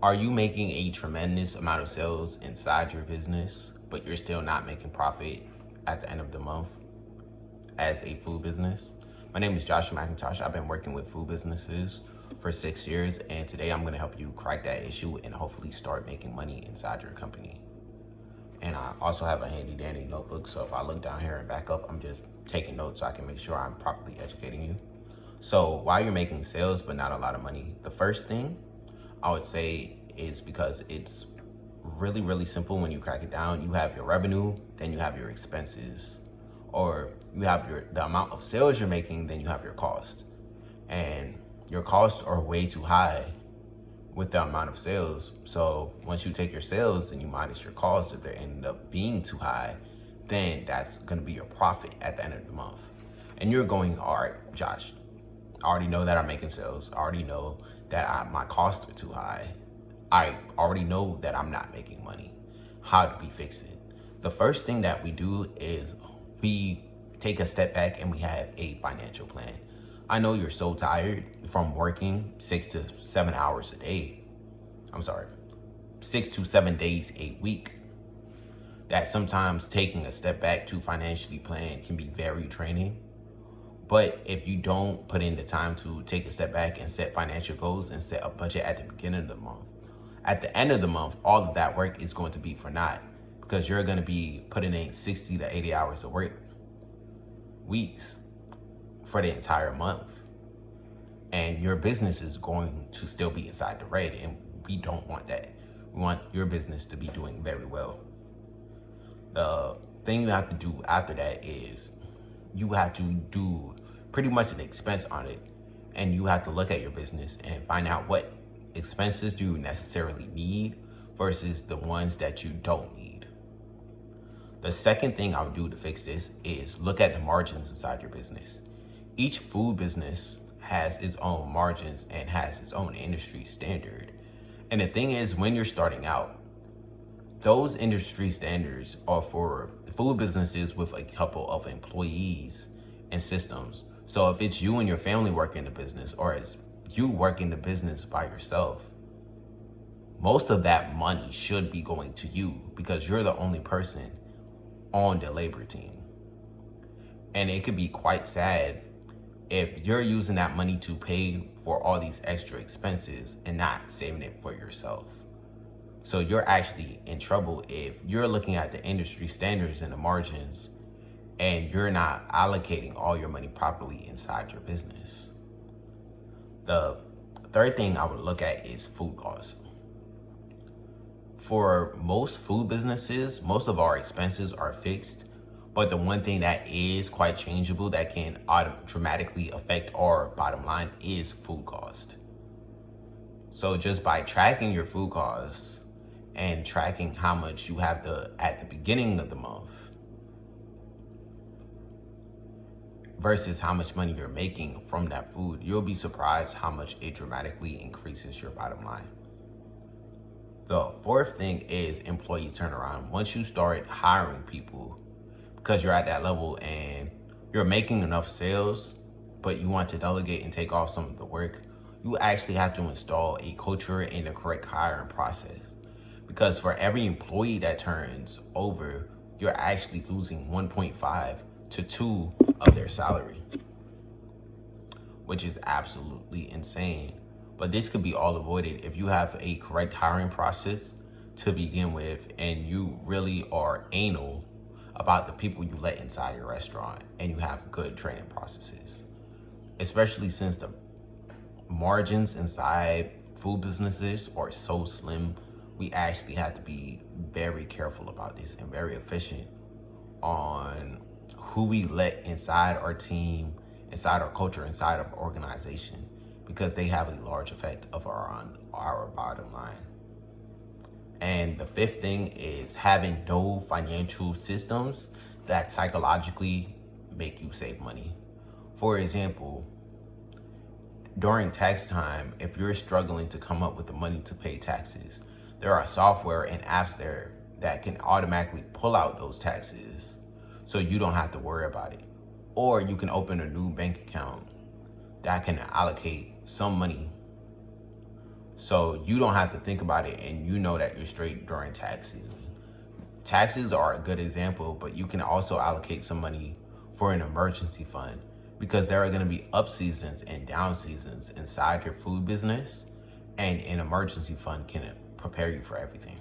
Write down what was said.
Are you making a tremendous amount of sales inside your business, but you're still not making profit at the end of the month as a food business? My name is Joshua McIntosh. I've been working with food businesses for 6 years, and today I'm going to help you crack that issue and hopefully start making money inside your company. And I also have a handy dandy notebook, so if I look down here and back up, I'm just taking notes so I can make sure I'm properly educating you. So while you're making sales but not a lot of money, the first thing I would say is, because it's really, really simple when you crack it down. You have your revenue, then you have your expenses, or you have the amount of sales you're making, then you have your cost. And your costs are way too high with the amount of sales. So once you take your sales and you minus your costs, if they end up being too high, then that's going to be your profit at the end of the month. And you're going, all right, Josh, I already know that I'm making sales. I already know that my costs are too high. I already know that I'm not making money. How do we fix it? The first thing that we do is we take a step back and we have a financial plan. I know you're so tired from working 6 to 7 hours a day. 6 to 7 days a week, that sometimes taking a step back to financially plan can be very draining. But if you don't put in the time to take a step back and set financial goals and set a budget at the beginning of the month, at the end of the month, all of that work is going to be for naught, because you're going to be putting in 60 to 80 hours of work weeks for the entire month. And your business is going to still be inside the red, and we don't want that. We want your business to be doing very well. The thing you have to do after that is you have to do pretty much an expense audit, and you have to look at your business and find out what expenses do you necessarily need versus the ones that you don't need. The second thing I would do to fix this is look at the margins inside your business. Each food business has its own margins and has its own industry standard. And the thing is, when you're starting out, those industry standards are for food businesses with a couple of employees and systems. So if it's you and your family working the business, or it's you working the business by yourself, most of that money should be going to you, because you're the only person on the labor team. And it could be quite sad if you're using that money to pay for all these extra expenses and not saving it for yourself. So you're actually in trouble if you're looking at the industry standards and the margins and you're not allocating all your money properly inside your business. The third thing I would look at is food costs. For most food businesses, most of our expenses are fixed, but the one thing that is quite changeable that can dramatically affect our bottom line is food cost. So just by tracking your food costs and tracking how much you have at the beginning of the month versus how much money you're making from that food, you'll be surprised how much it dramatically increases your bottom line. The fourth thing is employee turnaround. Once you start hiring people, because you're at that level and you're making enough sales, but you want to delegate and take off some of the work, you actually have to install a culture and the correct hiring process. Because for every employee that turns over, you're actually losing 1.5 to 2 of their salary, which is absolutely insane. But this could be all avoided if you have a correct hiring process to begin with, and you really are anal about the people you let inside your restaurant, and you have good training processes. Especially since the margins inside food businesses are so slim, we actually have to be very careful about this and very efficient on who we let inside our team, inside our culture, inside our organization, because they have a large effect on our bottom line. And the fifth thing is having no financial systems that psychologically make you save money. For example, during tax time, if you're struggling to come up with the money to pay taxes, there are software and apps there that can automatically pull out those taxes so you don't have to worry about it. Or you can open a new bank account that can allocate some money So you don't have to think about it, and you know that you're straight during tax season. Taxes are a good example, but you can also allocate some money for an emergency fund, because there are going to be up seasons and down seasons inside your food business, and an emergency fund can prepare you for everything.